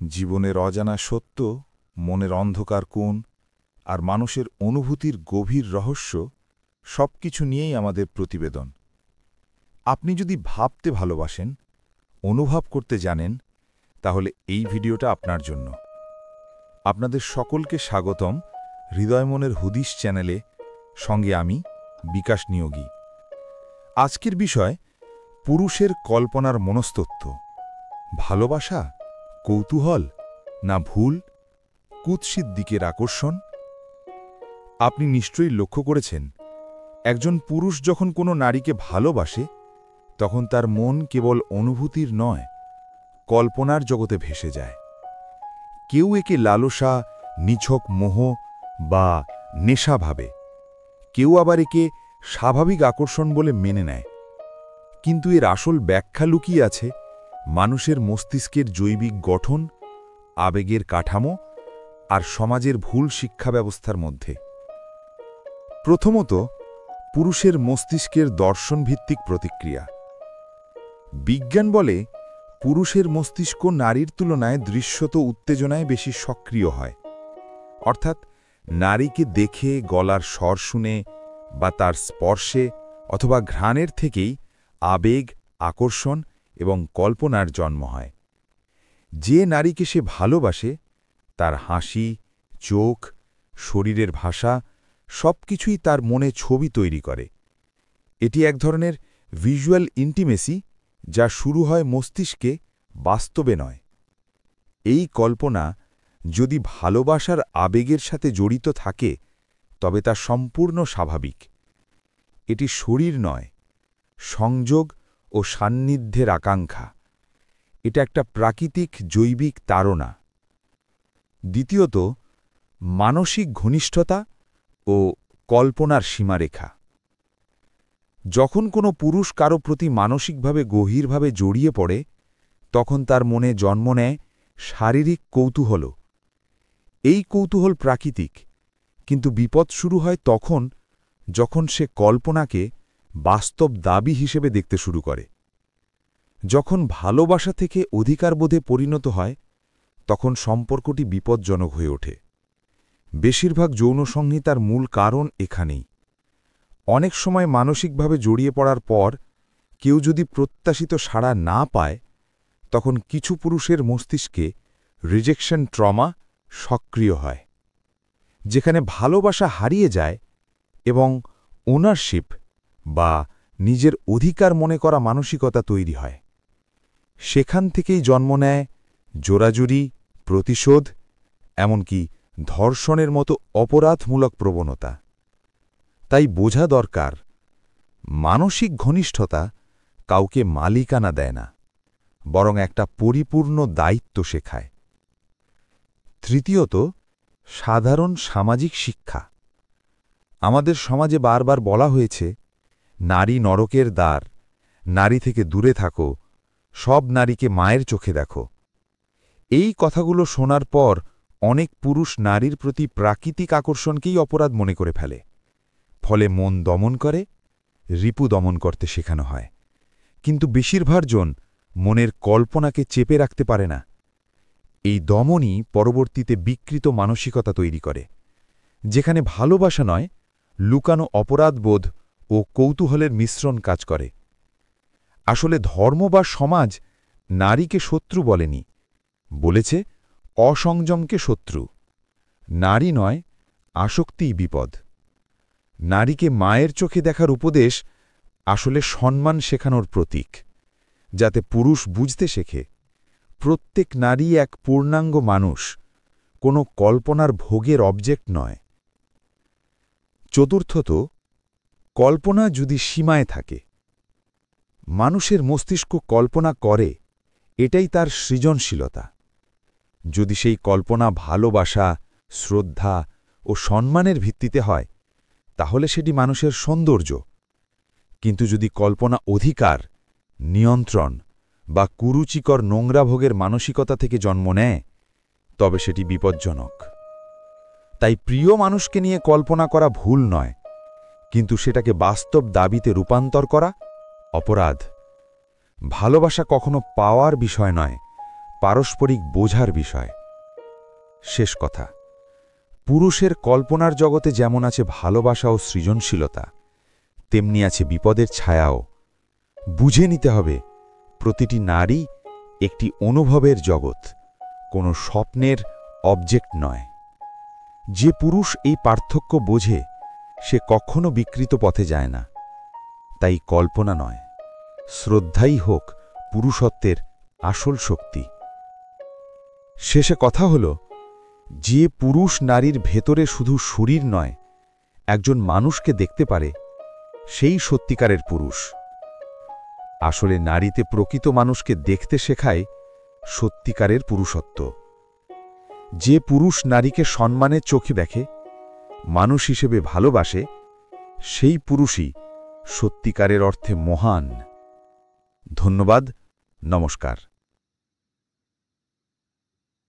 জীবনের অজানা সত্য, মনের অন্ধকার কোণ আর মানুষের অনুভূতির গভীর রহস্য সবকিছু নিয়েই আমাদের প্রতিবেদন। আপনি যদি ভাবতে ভালোবাসেন, অনুভব করতে জানেন, তাহলে এই ভিডিওটা আপনার জন্য। আপনাদের সকলকে স্বাগতম হৃদয় মনের হুদিস চ্যানেলে, সঙ্গে আমি বিকাশ নিয়োগী। আজকের বিষয় পুরুষের কল্পনার মনস্তত্ত্ব। ভালোবাসা, কৌতূহল না ভুল, কুৎসিত দিকের আকর্ষণ? আপনি নিশ্চয়ই লক্ষ্য করেছেন, একজন পুরুষ যখন কোনো নারীকে ভালোবাসে, তখন তার মন কেবল অনুভূতির নয়, কল্পনার জগতে ভেসে যায়। কেউ একে লালসা, নিছক মোহ বা নেশা ভাবে, কেউ আবার একে স্বাভাবিক আকর্ষণ বলে মেনে নেয়। কিন্তু এর আসল ব্যাখ্যা লুকিয়ে আছে মানুষের মস্তিষ্কের জৈবিক গঠন, আবেগের কাঠামো আর সমাজের ভুল শিক্ষা ব্যবস্থার মধ্যে। প্রথমত, পুরুষের মস্তিষ্কের দর্শনভিত্তিক প্রতিক্রিয়া। বিজ্ঞান বলে পুরুষের মস্তিষ্ক নারীর তুলনায় দৃশ্যত উত্তেজনায় বেশি সক্রিয় হয়। অর্থাৎ নারীকে দেখে, গলার স্বর শুনে বা তার স্পর্শে অথবা ঘ্রাণের থেকেই আবেগ, আকর্ষণ এবং কল্পনার জন্ম হয়। যে নারীকে সে ভালোবাসে, তার হাসি, চোখ, শরীরের ভাষা সবকিছুই তার মনে ছবি তৈরি করে। এটি এক ধরনের ভিজুয়াল ইন্টিমেসি, যা শুরু হয় মস্তিষ্কে, বাস্তবে নয়। এই কল্পনা যদি ভালোবাসার আবেগের সাথে জড়িত থাকে, তবে তা সম্পূর্ণ স্বাভাবিক। এটি শরীর নয়, সংযোগ ও সান্নিধ্যের আকাঙ্ক্ষা। এটা একটা প্রাকৃতিক জৈবিক তাড়না। দ্বিতীয়ত, মানসিক ঘনিষ্ঠতা ও কল্পনার সীমারেখা। যখন কোনো পুরুষ কারো প্রতি মানসিকভাবে গভীরভাবে জড়িয়ে পড়ে, তখন তার মনে জন্ম নেয় শারীরিক কৌতূহল। এই কৌতূহল প্রাকৃতিক, কিন্তু বিপদ শুরু হয় তখন যখন সে কল্পনাকে বাস্তব দাবি হিসেবে দেখতে শুরু করে। যখন ভালোবাসা থেকে অধিকারবোধে পরিণত হয়, তখন সম্পর্কটি বিপজ্জনক হয়ে ওঠে। বেশিরভাগ যৌন সংহিতার মূল কারণ এখানেই। অনেক সময় মানসিকভাবে জড়িয়ে পড়ার পর কেউ যদি প্রত্যাশিত সাড়া না পায়, তখন কিছু পুরুষের মস্তিষ্কে রিজেকশন ট্রমা সক্রিয় হয়, যেখানে ভালোবাসা হারিয়ে যায় এবং ওনারশিপ বা নিজের অধিকার মনে করা মানসিকতা তৈরি হয়। সেখান থেকেই জন্ম নেয় জোরাজুরি, প্রতিশোধ, এমনকি ধর্ষণের মতো অপরাধমূলক প্রবণতা। তাই বোঝা দরকার, মানসিক ঘনিষ্ঠতা কাউকে মালিকানা দেয় না, বরং একটা পরিপূর্ণ দায়িত্ব শেখায়। তৃতীয়ত, সাধারণ সামাজিক শিক্ষা। আমাদের সমাজে বারবার বলা হয়েছে, নারী নরকের দ্বার, নারী থেকে দূরে থাকো, সব নারীকে মায়ের চোখে দেখো। এই কথাগুলো শোনার পর অনেক পুরুষ নারীর প্রতি প্রাকৃতিক আকর্ষণকেই অপরাধ মনে করে ফেলে। ফলে মন দমন করে, রিপু দমন করতে শেখানো হয়। কিন্তু বেশিরভাগ জন মনের কল্পনাকে চেপে রাখতে পারে না। এই দমনই পরবর্তীতে বিকৃত মানসিকতা তৈরি করে, যেখানে ভালোবাসা নয়, লুকানো অপরাধবোধ ও কৌতূহলের মিশ্রণ কাজ করে। আসলে ধর্ম বা সমাজ নারীকে শত্রু বলেনি, বলেছে অসংযমকে শত্রু। নারী নয়, আসক্তিই বিপদ। নারীকে মায়ের চোখে দেখার উপদেশ আসলে সম্মান শেখানোর প্রতীক, যাতে পুরুষ বুঝতে শেখে প্রত্যেক নারী এক পূর্ণাঙ্গ মানুষ, কোনো কল্পনার ভোগের অবজেক্ট নয়। চতুর্থত, কল্পনা যদি সীমায় থাকে। মানুষের মস্তিষ্ক কল্পনা করে, এটাই তার সৃজনশীলতা। যদি সেই কল্পনা ভালোবাসা, শ্রদ্ধা ও সম্মানের ভিত্তিতে হয়, তাহলে সেটি মানুষের সৌন্দর্য। কিন্তু যদি কল্পনা অধিকার, নিয়ন্ত্রণ বা কুরুচিকর নোংরা ভোগের মানসিকতা থেকে জন্ম নেয়, তবে সেটি বিপজ্জনক। তাই প্রিয় মানুষকে নিয়ে কল্পনা করা ভুল নয়, কিন্তু সেটাকে বাস্তব দাবিতে রূপান্তর করা অপরাধ। ভালোবাসা কখনো পাওয়ার বিষয় নয়, পারস্পরিক বোঝার বিষয়। শেষ কথা, পুরুষের কল্পনার জগতে যেমন আছে ভালোবাসা ও সৃজনশীলতা, তেমনি আছে বিপদের ছায়াও। বুঝে নিতে হবে, প্রতিটি নারী একটি অনুভবের জগৎ, কোনো স্বপ্নের অবজেক্ট নয়। যে পুরুষ এই পার্থক্য বোঝে, সে কখনো বিকৃত পথে যায় না। তাই কল্পনা নয়, শ্রদ্ধাই হোক পুরুষত্বের আসল শক্তি। শেষে কথা হল, যে পুরুষ নারীর ভেতরে শুধু শরীর নয়, একজন মানুষকে দেখতে পারে, সেই সত্যিকারের পুরুষ। আসলে নারীতে প্রকৃত মানুষকে দেখতে শেখায় সত্যিকারের পুরুষত্ব। যে পুরুষ নারীকে সম্মানের চোখে দেখে, মানুষ হিসেবে ভালোবাসে, সেই পুরুষই সত্যিকারের অর্থে মহান। ধন্যবাদ, নমস্কার।